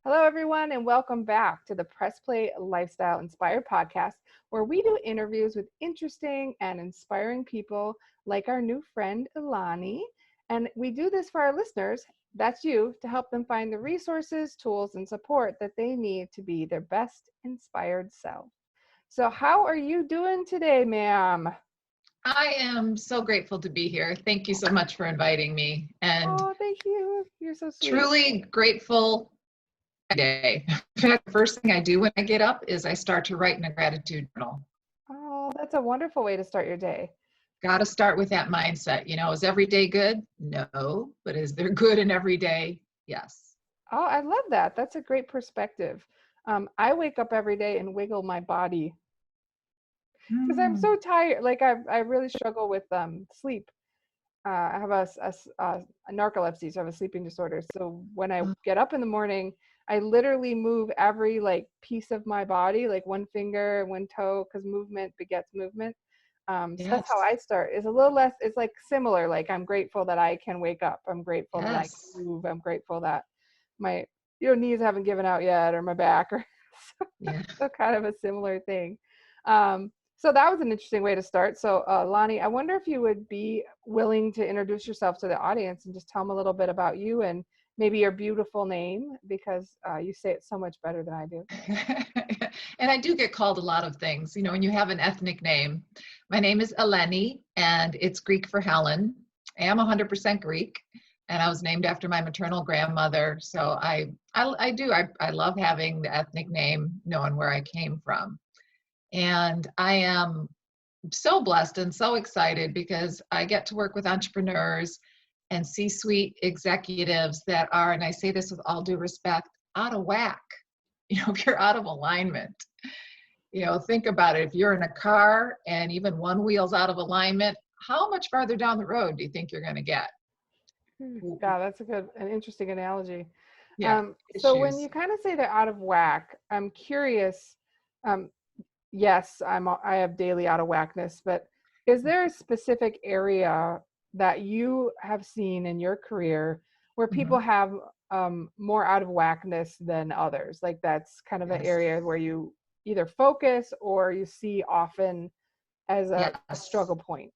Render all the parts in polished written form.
Hello, everyone, and welcome back to the Press Play Lifestyle Inspired podcast, where we do interviews with interesting and inspiring people like our new friend, Eleni. And we do this for our listeners, that's you, to help them find the resources, tools, and support that they need to be their best inspired self. So, how are you doing today, ma'am? I am so grateful to be here. Thank you so much for inviting me, and Oh, thank you. You're so sweet. truly grateful every day. In fact, the first thing I do when I get up is I start to write in a gratitude journal. Oh, that's a wonderful way to start your day. Got to start with that mindset. Is every day good? No. But is there good in every day? Yes. Oh, I love that. That's a great perspective. I wake up every day and wiggle my body because I'm so Mm, tired. Like I really struggle with sleep. I have a narcolepsy, so I have a sleeping disorder. So when I oh, get up in the morning, I literally move every like piece of my body, like one finger, one toe, because movement begets movement. So that's how yes. I start. It's a little less. It's like similar. Like I'm grateful that I can wake up. I'm grateful that I Yes. can move. I'm grateful that my knees haven't given out yet, or my back, or Yeah. so kind of a similar thing. So that was an interesting way to start. So Lonnie, I wonder if you would be willing to introduce yourself to the audience and just tell them a little bit about you and maybe your beautiful name, because you say it so much better than I do. And I do get called a lot of things. When you have an ethnic name, my name is Eleni, and it's Greek for Helen. I am 100% Greek, and I was named after my maternal grandmother. So I love having the ethnic name, knowing where I came from. And I am so blessed and so excited because I get to work with entrepreneurs and C-suite executives that are, and I say this with all due respect, out of whack. If you're out of alignment. Think about it. If you're in a car and even one wheel's out of alignment, how much farther down the road do you think you're going to get? Yeah, that's an interesting analogy. Yeah, So when you issues. kind of say they're out of whack, I'm curious. Um, yes, I have daily out of whackness, but is there a specific area that you have seen in your career where people Mhm. have more out of whackness than others? Like that's kind of an Yes. area where you either focus or you see often as a Yes. struggle point.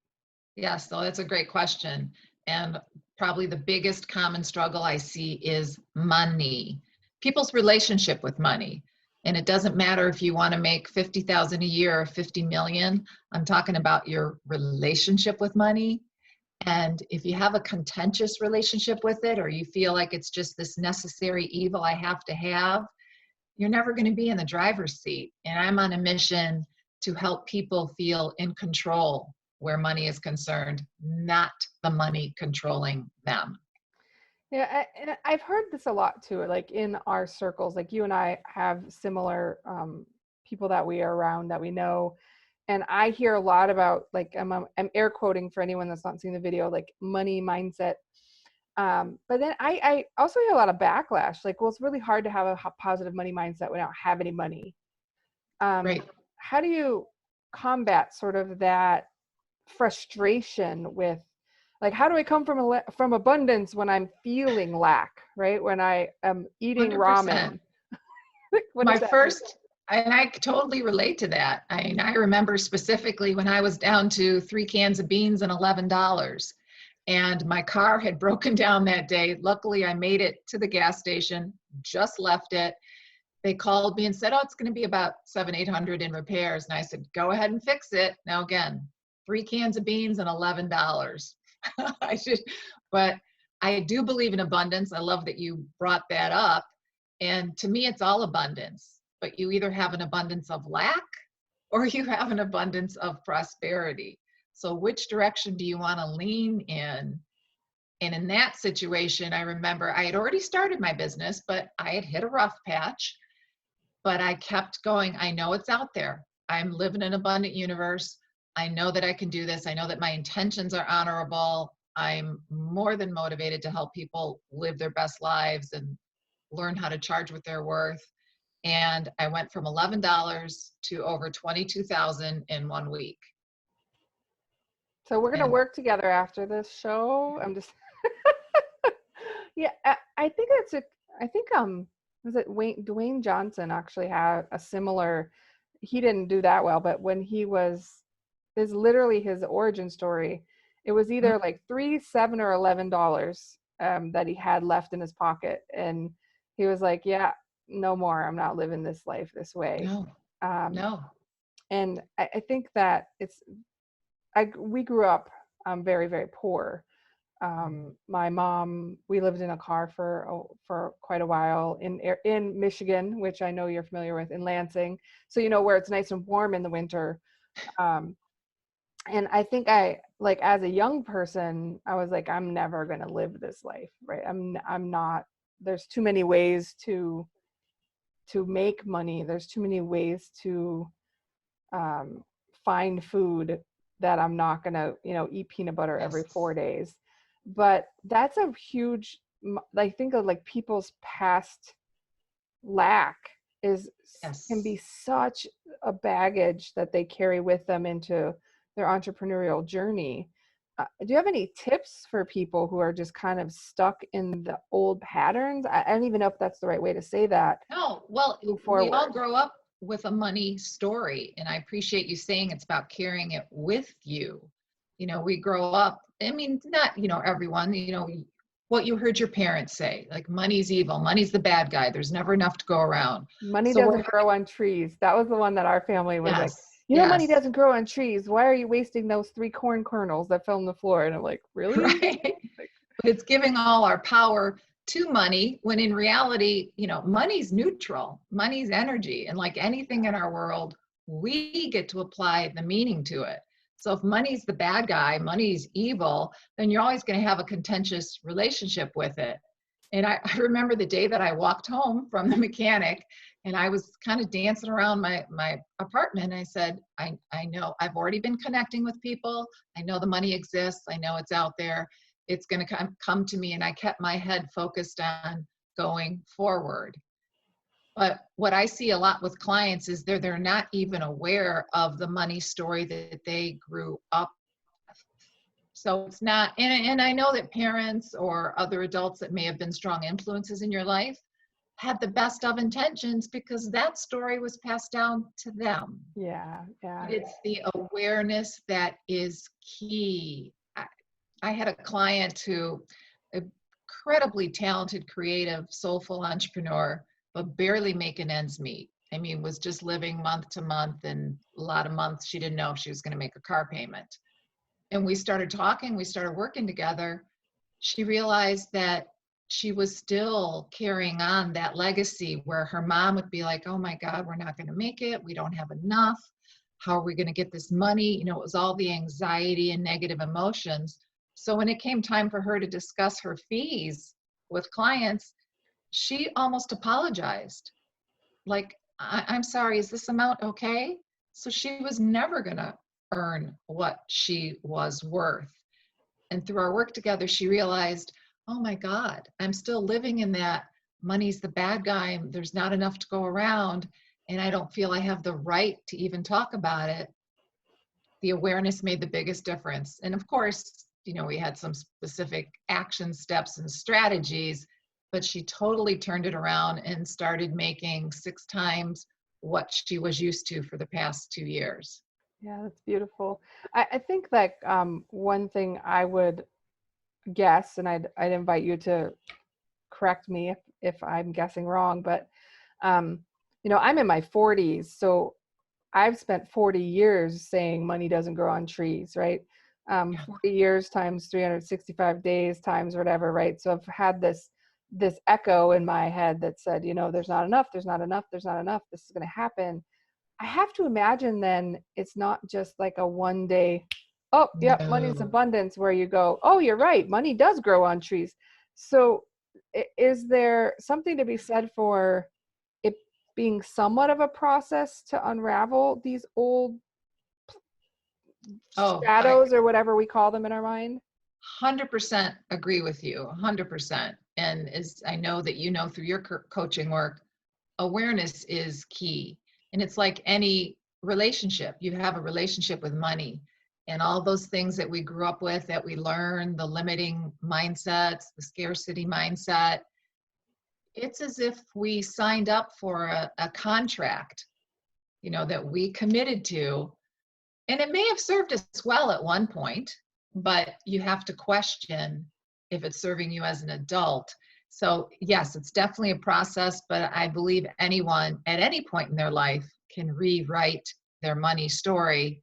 Yes. So that's a great question. And probably the biggest common struggle I see is money, people's relationship with money. And it doesn't matter if you want to make 50,000 a year or 50 million. I'm talking about your relationship with money. And if you have a contentious relationship with it, or you feel like it's just this necessary evil I have to have, you're never going to be in the driver's seat. And I'm on a mission to help people feel in control where money is concerned, not the money controlling them. Yeah, and I've heard this a lot too, like in our circles, like you and I have similar people that we are around that we know. And I hear a lot about, like, I'm air quoting for anyone that's not seen the video, like money mindset. But then I also hear a lot of backlash, like, well, it's really hard to have a positive money mindset when I don't have any money. Right. How do you combat sort of that frustration with, like, how do I come from from abundance when I'm feeling lack, right? When I am eating 100%. ramen, like, what My does that mean? first, and I totally relate to that. I remember specifically when I was down to 3 cans of beans and $11. And my car had broken down that day. Luckily, I made it to the gas station, just left it. They called me and said, "Oh, it's going to be about 700-800 in repairs." And I said, "Go ahead and fix it." Now, again, 3 cans of beans and $11. I should, but I do believe in abundance. I love that you brought that up. And to me, it's all abundance. But you either have an abundance of lack or you have an abundance of prosperity. So, which direction do you want to lean in? And in that situation, I remember I had already started my business, but I had hit a rough patch. But I kept going. I know it's out there. I'm living in an abundant universe. I know that I can do this. I know that my intentions are honorable. I'm more than motivated to help people live their best lives and learn how to charge what they're worth. And I went from $11 to over 22,000 in 1 week. So we're gonna And work together after this show. I'm just, yeah, I think that's a, I think Was it Dwayne Johnson actually had a similar, he didn't do that well, but when he was, is literally his origin story. It was Mm, either like 3, 7, or $11 that he had left in his pocket. And he was like, yeah, no more. I'm not living this life this way. no, Um, no. and I think that we grew up very, very poor. My mom, we lived in a car for quite a while in Michigan, which I know you're familiar with, in Lansing. So you know where it's nice and warm in the winter. Um, and I think like as a young person, I was like, I'm never gonna live this life, right? I'm not. There's too many ways to make money. There's too many ways to um, find food that I'm not gonna, eat peanut butter every Yes, 4 days. But that's a huge, I think of like people's past lack is can be yes. such a baggage that they carry with them into their entrepreneurial journey. Do you have any tips for people who are just kind of stuck in the old patterns? I don't even know if that's the right way to say that. No, well, Move we all forward. grow up with a money story, and I appreciate you saying it's about carrying it with you. We grow up, I mean, not, everyone, what you heard your parents say, like money's evil, money's the bad guy, there's never enough to go around. Money So doesn't grow on trees. That was the one that our family was like, yes, money yes, doesn't grow on trees. Why are you wasting those 3 corn kernels that fell on the floor? And I'm like, really? right? Like, But it's giving all our power to money when in reality, money's neutral, money's energy. And like anything in our world, we get to apply the meaning to it. So if money's the bad guy, money's evil, then you're always going to have a contentious relationship with it. And I remember the day that I walked home from the mechanic and I was kind of dancing around my apartment. And I said, I know I've already been connecting with people. I know the money exists. I know it's out there. It's going to come to me. And I kept my head focused on going forward. But what I see a lot with clients is they're not even aware of the money story that they grew up. So it's not, and I know that parents or other adults that may have been strong influences in your life had the best of intentions because that story was passed down to them. yeah, But yeah. it's the awareness that is key. I had a client who, incredibly talented, creative, soulful entrepreneur, but barely making ends meet. I mean, was just living month to month, and a lot of months she didn't know if she was going to make a car payment. And we started talking, we started working together. She realized that she was still carrying on that legacy where her mom would be like, oh my God, we're not going to make it. We don't have enough. How are we going to get this money? It was all the anxiety and negative emotions. So when it came time for her to discuss her fees with clients, she almost apologized. Like, I'm sorry, is this amount okay? So she was never going to earn what she was worth. And through our work together, she realized, oh my God, I'm still living in that money's the bad guy. There's not enough to go around. And I don't feel I have the right to even talk about it. The awareness made the biggest difference. And of course, we had some specific action steps and strategies, but she totally turned it around and started making 6 times what she was used to for the past 2 years. Yeah, that's beautiful. I think that one thing I would guess, and I'd invite you to correct me if I'm guessing wrong, but um, I'm in my 40s, so I've spent 40 years saying money doesn't grow on trees, right? Yeah. 40 years times 365 days times whatever, right? So I've had this echo in my head that said, there's not enough, there's not enough, there's not enough. This is going to happen. I have to imagine then it's not just like a one day, oh, yep, money's No. abundance, where you go, oh, you're right, money does grow on trees. So is there something to be said for it being somewhat of a process to unravel these old Oh, I shadows or whatever we call them in our mind? 100% agree with you, 100%. And as I know that through your coaching work, awareness is key. And it's like any relationship. You have a relationship with money and all those things that we grew up with, that we learn, the limiting mindsets, the scarcity mindset. It's as if we signed up for a contract, that we committed to, and it may have served us well at one point, but you have to question if it's serving you as an adult. So yes, it's definitely a process, but I believe anyone at any point in their life can rewrite their money story,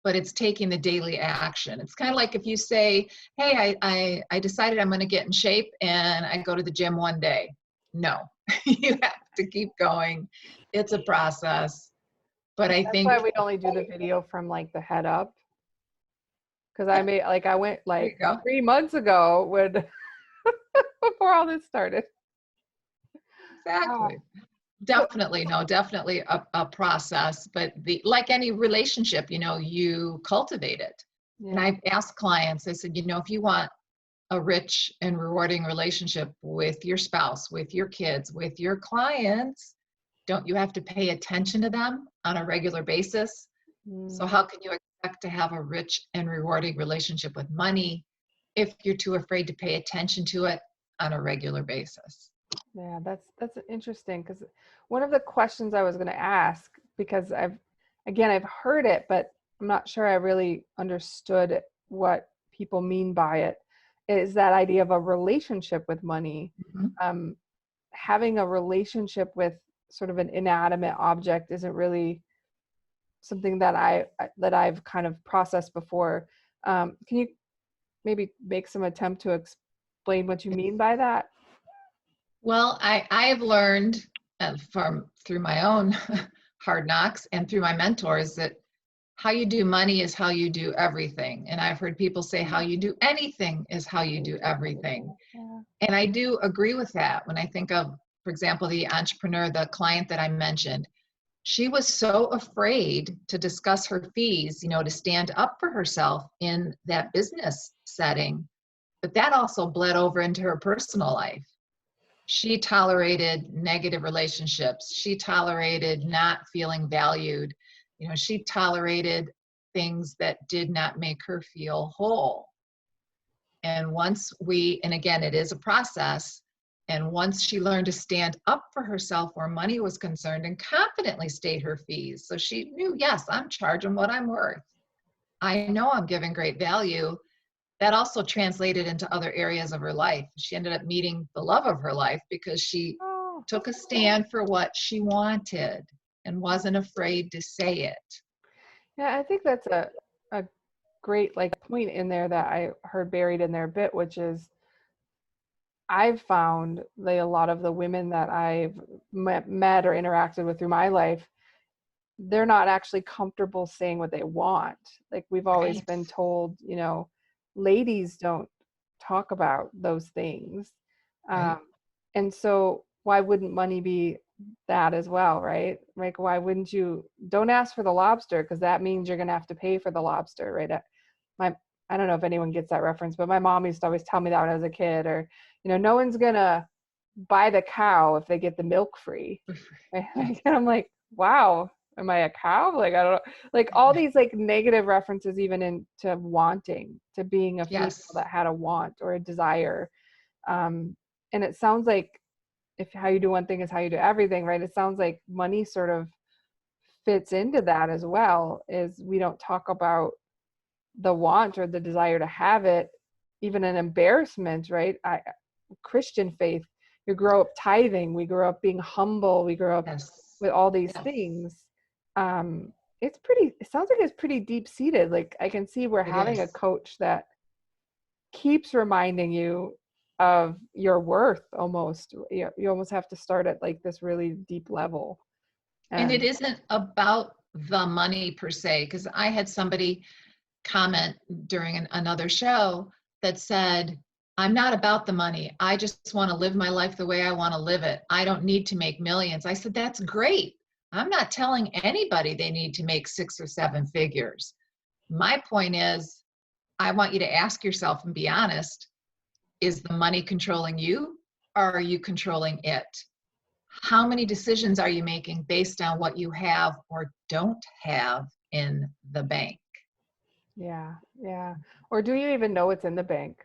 but it's taking the daily action. It's kind of like if you say, hey, I decided I'm going to get in shape and I go to the gym one day. No, you have to keep going. It's a process. But I That's why think, we only do the video from like the head up. Because I went there you like go. 3 months ago when before all this started. Ah, Exactly. so Definitely, no, definitely a process, but like any relationship, you cultivate it. And yeah. I've asked clients, I said, if you want a rich and rewarding relationship with your spouse, with your kids, with your clients, don't you have to pay attention to them on a regular basis? So Mm, how can you expect to have a rich and rewarding relationship with money if you're too afraid to pay attention to it on a regular basis? yeah, that's interesting because one of the questions I was going to ask, because I've heard it, but I'm not sure I really understood what people mean by it, is that idea of a relationship with money. Mhm. Um, Having a relationship with sort of an inanimate object isn't really something that I've kind of processed before. Can you maybe make some attempt to explain what you mean by that? Well, I have learned from through my own hard knocks and through my mentors that how you do money is how you do everything. And I've heard people say how you do anything is how you do everything. Yeah. And I do agree with that. When I think of, for example, the entrepreneur, the client that I mentioned, she was so afraid to discuss her fees, to stand up for herself in that business setting. But that also bled over into her personal life. She tolerated negative relationships. She tolerated not feeling valued. She tolerated things that did not make her feel whole. And again, it is a process. And once she learned to stand up for herself where money was concerned and confidently state her fees. So she knew, yes, I'm charging what I'm worth. I know I'm giving great value. That also translated into other areas of her life. She ended up meeting the love of her life because she Oh, took a stand for what she wanted and wasn't afraid to say it. yeah, I think that's a great like point in there that I heard buried in there a bit, which is I've found that a lot of the women that I've met or interacted with through my life, they're not actually comfortable saying what they want. Like we've always Right. been told, ladies don't talk about those things. Right. Um, and so why wouldn't money be that as well, right? Like why wouldn't you don't ask for the lobster because that means you're gonna have to pay for the lobster, right? My I don't know if anyone gets that reference, but my mom used to always tell me that when I was a kid, or no one's gonna buy the cow if they get the milk free. Right? Yes. And I'm like, wow, am I a cow? Like I don't know. Like all these like negative references even into wanting, to being a female Yes. that had a want or a desire. Um, and it sounds like if how you do one thing is how you do everything, right? It sounds like money sort of fits into that as well, is we don't talk about the want or the desire to have it, even an embarrassment, right? Christian faith, you grow up tithing, we grow up being humble, we grow up Yes. with all these Yes. things. um it sounds like it's pretty deep seated. Like I can see we're It having a is. coach that keeps reminding you of your worth. Almost you almost have to start at like this really deep level. And it And isn't about the money per se, because I had somebody comment during another show that said, I'm not about the money. I just want to live my life the way I want to live it. I don't need to make millions. I said, that's great. I'm not telling anybody they need to make 6 or 7 figures. My point is, I want you to ask yourself and be honest, is the money controlling you or are you controlling it? How many decisions are you making based on what you have or don't have in the bank? yeah, yeah. Or do you even know it's in the bank?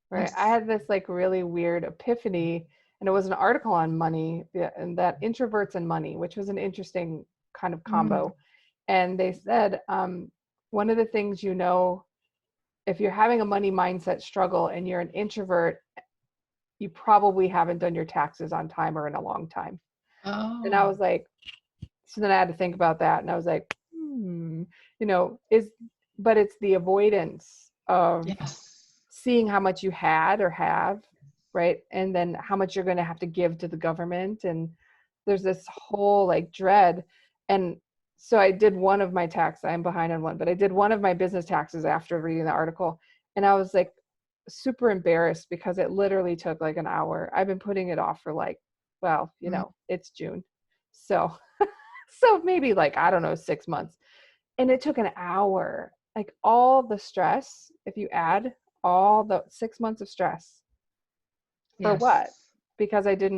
Right. I Yes. had this like really weird epiphany and it was an article on money, and that introverts and money, which was an interesting kind of Mm. combo. And they said, one of the things, if you're having a money mindset struggle and you're an introvert, you probably haven't done your taxes on time or in a long time. And I Oh, was like, so then I had to think about that, and I was like, is but it's the avoidance of yes. seeing how much you had or have, right? And then how much you're going to have to give to the government. And there's this whole like dread. And so I did one of my taxes. I'm behind on one, but I did one of my business taxes after reading the article. And I was like super embarrassed because it literally took like an hour. I've been putting it off for like, well, Mm. it's June. So, so maybe like, I don't know, 6 months. And it took an hour. Like all the stress, if you add all the 6 months of stress for what? Yes. Because I don't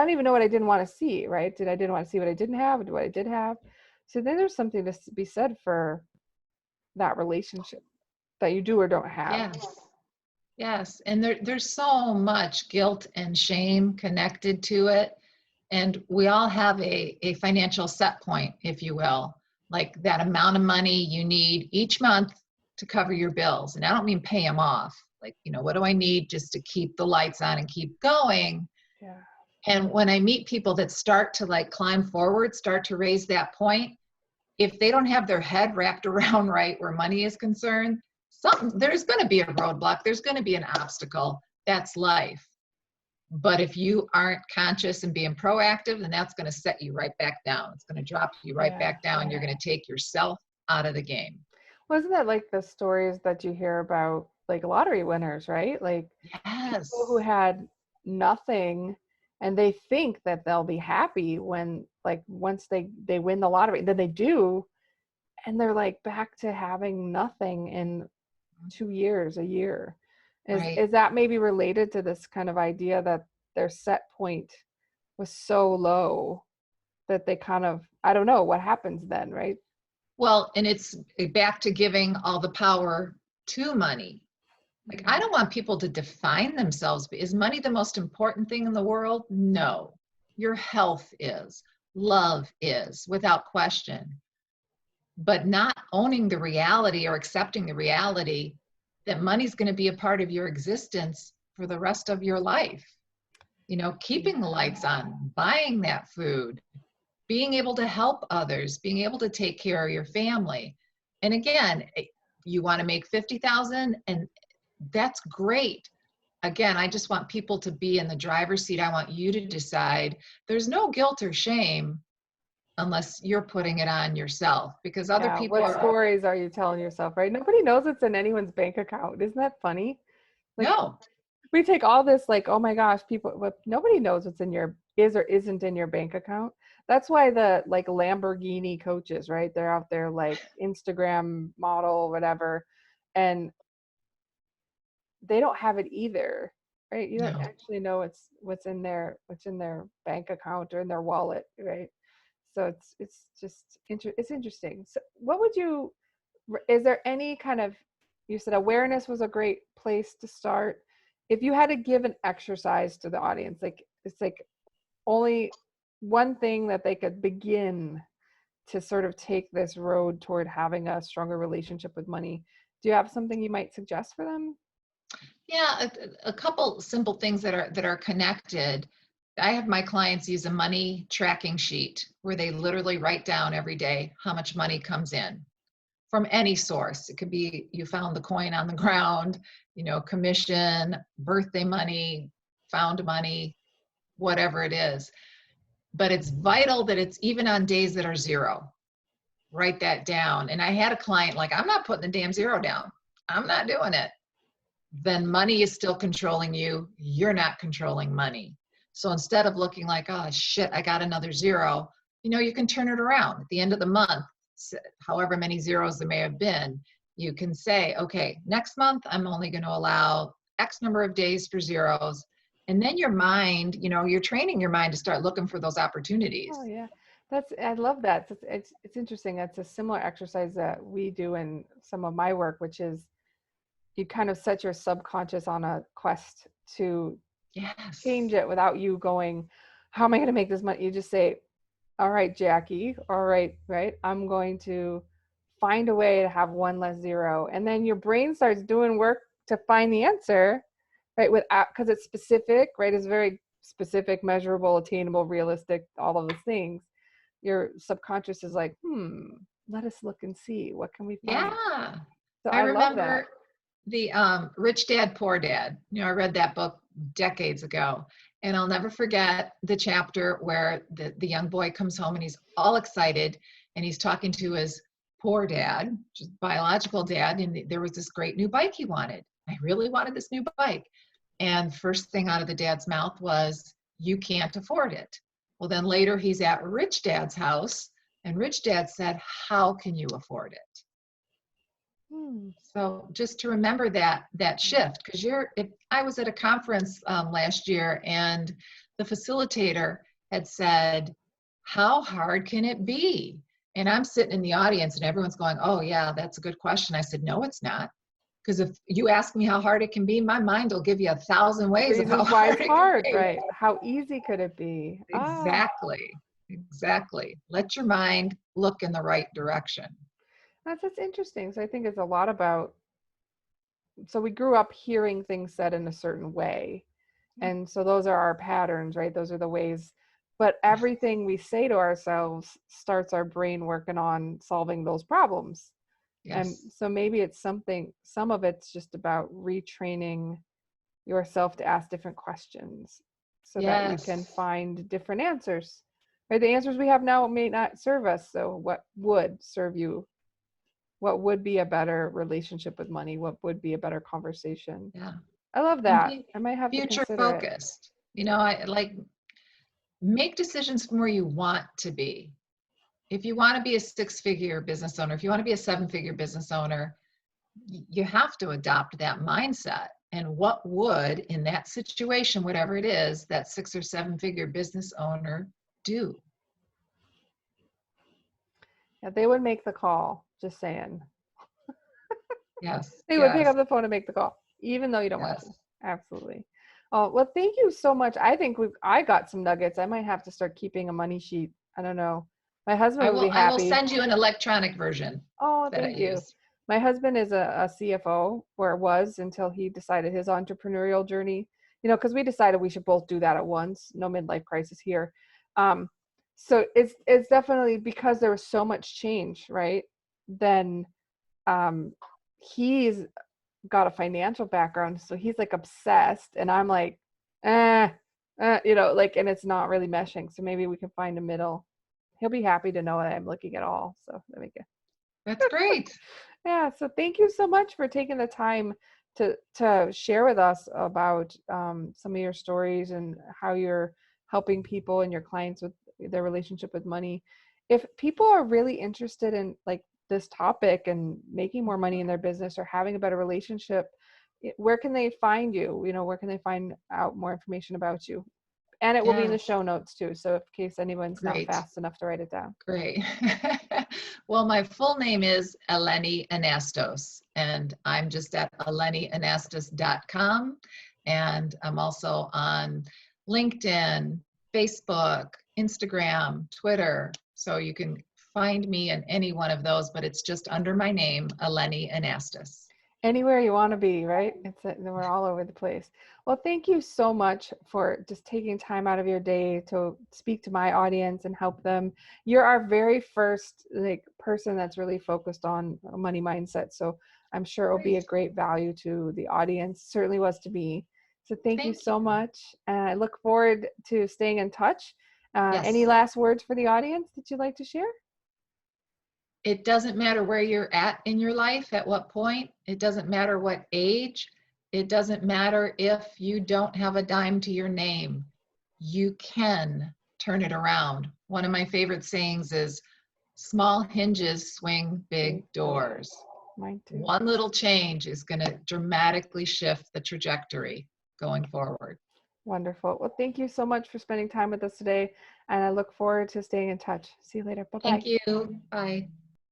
even know what I didn't want to see, right? I didn't want to see what I didn't have and what I did have. So then there's something to be said for that relationship that you do or don't have. Yes. Yes. And there's so much guilt and shame connected to it. And we all have a financial set point, if you will, like that amount of money you need each month to cover your bills. And I don't mean pay them off. Like, what do I need just to keep the lights on and keep going? Yeah. And when I meet people that start to like climb forward, start to raise that point, if they don't have their head wrapped around right where money is concerned, there's going to be a roadblock, there's going to be an obstacle. That's life. But if you aren't conscious and being proactive, then that's going to set you right back down. It's going to drop you right Yeah. back down. You're going to take yourself out of the game. Wasn't that like the stories that you hear about like lottery winners, right? Like people who Yes, had nothing and they think that they'll be happy when like once they win the lottery, then they do, and they're like back to having nothing in 2 years, a year. is right. is that maybe related to this kind of idea that their set point was so low that they kind of, I don't know what happens then, right? Well, and it's back to giving all the power to money. Like, I Mm. don't want people to define themselves. Is money the most important thing in the world? No. Your health is, love is, without question. But not owning the reality or accepting the reality that money's going to be a part of your existence for the rest of your life. Keeping the Yeah. lights on, buying that food, being able to help others, being able to take care of your family. And again, you want to make 50,000 and that's great. Again, I just want people to be in the driver's seat. I want you to decide. There's no guilt or shame unless you're putting it on yourself because other Yeah, people what are, stories are you telling yourself, right? Nobody knows what's in anyone's bank account. Isn't that funny? Like no, we take all this like, oh my gosh, people, but nobody knows what's in your is or isn't in your bank account. That's why the like Lamborghini coaches, right? They're out there like Instagram model, whatever, and they don't have it either, right? You don't no. actually know what's in their bank account or in their wallet, right? So it's just it's interesting. So what would you, is there any kind of, you said awareness was a great place to start. If you had to give an exercise to the audience, like it's like only one thing that they could begin to sort of take this road toward having a stronger relationship with money, do you have something you might suggest for them? Yeah, a couple simple things that are connected. I have my clients use a money tracking sheet where they literally write down every day how much money comes in from any source. It could be you found the coin on the ground, commission, birthday money, found money, whatever it is. But it's vital that it's even on days that are zero. Write that down. And I had a client like, I'm not putting the damn zero down. I'm not doing it. Then money is still controlling you. You're not controlling money. So instead of looking like, oh shit, I got another zero, you can turn it around at the end of the month, however many zeros there may have been. You can say, okay, next month, I'm only going to allow X number of days for zeros. And then your mind, you're training your mind to start looking for those opportunities. Oh yeah, I love that. It's interesting. That's a similar exercise that we do in some of my work, which is you kind of set your subconscious on a quest to Yes. change it without you going, how am I going to make this money? You just say, all right, Jackie, all right, right, I'm going to find a way to have one less zero. And then your brain starts doing work to find the answer, right? Without, because it's specific, right? It's very specific, measurable, attainable, realistic, all of those things. Your subconscious is like, let us look and see, what can we find? Yeah. So I I love that. remember the Rich Dad, Poor Dad. I read that book decades ago. And I'll never forget the chapter where the young boy comes home and he's all excited and he's talking to his poor dad, just biological dad, and there was this great new bike he wanted. I really wanted this new bike. And first thing out of the dad's mouth was, you can't afford it. Well, then later he's at Rich Dad's house, and Rich Dad said, how can you afford it? Hmm. So just to remember that shift, because if I was at a conference last year and the facilitator had said, how hard can it be? And I'm sitting in the audience and everyone's going, oh yeah, that's a good question. I said, no, it's not. Because if you ask me how hard it can be, my mind will give you 1,000 ways of how Reasons why hard it's it can hard, be. right? How easy could it be? Ah, Exactly. Exactly. Let your mind look in the right direction. that's interesting. So I think it's a lot about, so we grew up hearing things said in a certain way. And so those are our patterns, right? Those are the ways. But Yes. everything we say to ourselves starts our brain working on solving those problems. And Yes. so maybe it's something, some of it's just about retraining yourself to ask different questions so that you can Yes. find different answers. Right? The answers we have now may not serve us. So what would serve you? What would be a better relationship with money? What would be a better conversation? Yeah. I love And that. be I might have to future consider it. focused. I like make decisions from where you want to be. If you want to be a six-figure business owner, if you want to be a seven-figure business owner, you have to adopt that mindset. And what would, in that situation, whatever it is, that six or seven-figure business owner do? Yeah, they would make the call, just saying. Yes, They would pick yes, up the phone and make the call, even though you don't want yes. to. Absolutely. Oh, well, thank you so much. I think I got some nuggets. I might have to start keeping a money sheet. I don't know. My husband would be I will happy. send you an electronic version Oh, that I thank you. use. My husband is a CFO, where it was until he decided his entrepreneurial journey, because we decided we should both do that at once. No midlife crisis here. Um, so it's definitely because there was so much change, right? Then um, he's got a financial background, so he's like obsessed, and I'm like, eh, like, and it's not really meshing. So maybe we can find a middle. He'll be happy to know that I'm looking at all. So there we go. That's great. Yeah, so thank you so much for taking the time to share with us about some of your stories and how you're helping people and your clients with their relationship with money. If people are really interested in like this topic and making more money in their business or having a better relationship, where can they find you? Where can they find out more information about you? And it will be in the Yes, show notes too, so in case anyone's not great. fast enough to write it down. Great. Well, my full name is Eleni Anastos, and I'm just at elenianastos.com. And I'm also on LinkedIn, Facebook, Instagram, Twitter. So you can find me in any one of those, but it's just under my name, Eleni Anastos. Anywhere you want to be, right? We're all over the place. Well, thank you so much for just taking time out of your day to speak to my audience and help them. You're our very first like person that's really focused on a money mindset. So I'm sure it'll be a Great. great value to the audience. Certainly was to me. So thank you Thank you. so much. And I look forward to staying in touch. Any Yes. last words for the audience that you'd like to share? It doesn't matter where you're at in your life, at what point. It doesn't matter what age. It doesn't matter if you don't have a dime to your name. You can turn it around. One of my favorite sayings is, small hinges swing Big big doors. doors. Mine too. One little change is going to dramatically shift the trajectory going forward. Wonderful. Well, thank you so much for spending time with us today. And I look forward to staying in touch. See you later. Bye bye. Thank you. Bye.